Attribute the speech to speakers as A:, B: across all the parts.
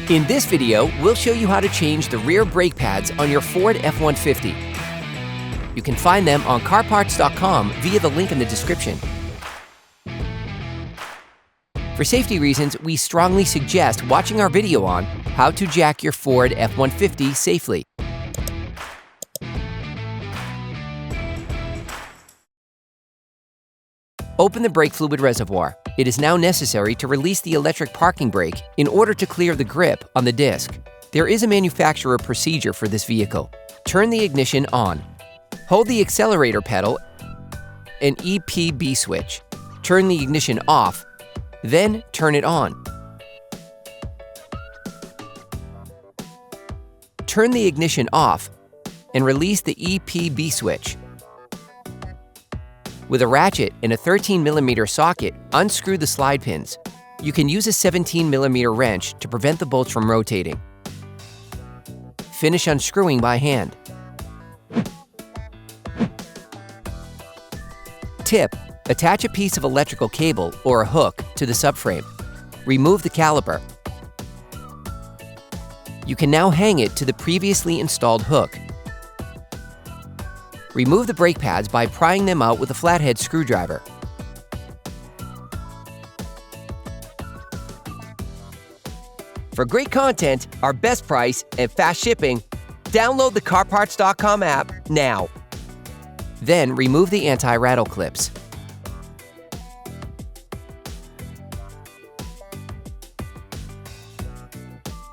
A: In this video, we'll show you how to change the rear brake pads on your Ford F-150. You can find them on CarParts.com via the link in the description. For safety reasons, we strongly suggest watching our video on how to jack your Ford F-150 safely. Open the brake fluid reservoir. It is now necessary to release the electric parking brake in order to clear the grip on the disc. There is a manufacturer procedure for this vehicle. Turn the ignition on. Hold the accelerator pedal and EPB switch. Turn the ignition off, then turn it on. Turn the ignition off and release the EPB switch. With a ratchet and a 13mm socket, unscrew the slide pins. You can use a 17mm wrench to prevent the bolts from rotating. Finish unscrewing by hand. Tip: attach a piece of electrical cable or a hook to the subframe. Remove the caliper. You can now hang it to the previously installed hook. Remove the brake pads by prying them out with a flathead screwdriver. For great content, our best price, and fast shipping, download the CarParts.com app now. Then remove the anti-rattle clips.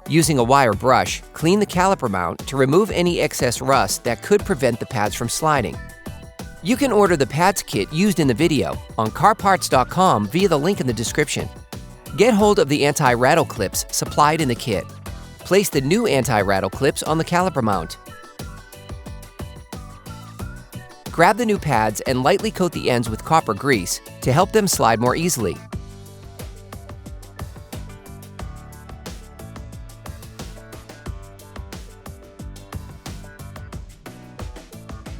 A: Using a wire brush, clean the caliper mount to remove any excess rust that could prevent the pads from sliding. You can order the pads kit used in the video on CarParts.com via the link in the description. Get hold of the anti-rattle clips supplied in the kit. Place the new anti-rattle clips on the caliper mount. Grab the new pads and lightly coat the ends with copper grease to help them slide more easily.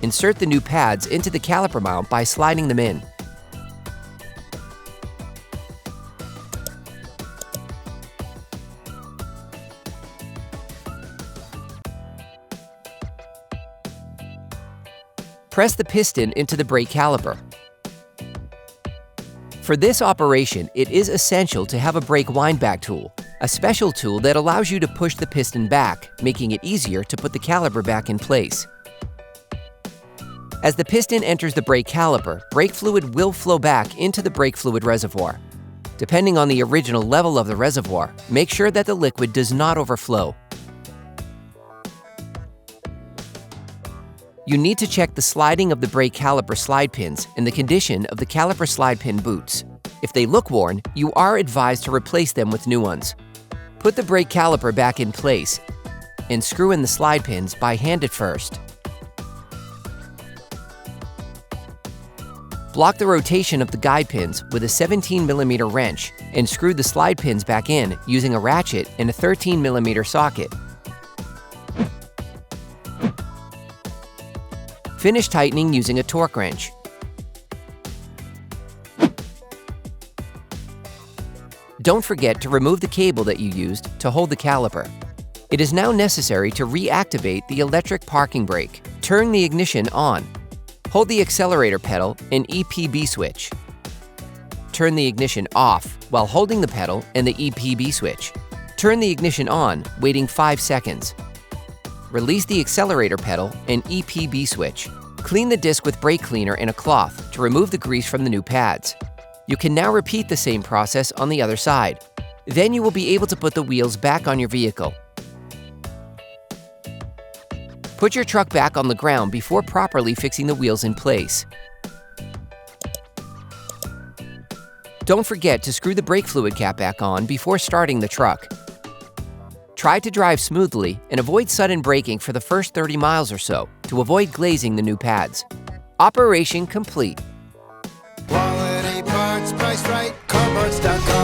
A: Insert the new pads into the caliper mount by sliding them in. Press the piston into the brake caliper. For this operation, it is essential to have a brake windback tool, a special tool that allows you to push the piston back, making it easier to put the caliper back in place. As the piston enters the brake caliper, brake fluid will flow back into the brake fluid reservoir. Depending on the original level of the reservoir, make sure that the liquid does not overflow. You need to check the sliding of the brake caliper slide pins and the condition of the caliper slide pin boots. If they look worn, you are advised to replace them with new ones. Put the brake caliper back in place and screw in the slide pins by hand at first. Block the rotation of the guide pins with a 17mm wrench and screw the slide pins back in using a ratchet and a 13mm socket. Finish tightening using a torque wrench. Don't forget to remove the cable that you used to hold the caliper. It is now necessary to reactivate the electric parking brake. Turn the ignition on. Hold the accelerator pedal and EPB switch. Turn the ignition off while holding the pedal and the EPB switch. Turn the ignition on, waiting 5 seconds. Release the accelerator pedal and EPB switch. Clean the disc with brake cleaner and a cloth to remove the grease from the new pads. You can now repeat the same process on the other side. Then you will be able to put the wheels back on your vehicle. Put your truck back on the ground before properly fixing the wheels in place. Don't forget to screw the brake fluid cap back on before starting the truck. Try to drive smoothly and avoid sudden braking for the first 30 miles or so to avoid glazing the new pads. Operation complete.
B: Quality parts, priced right, CarParts.com.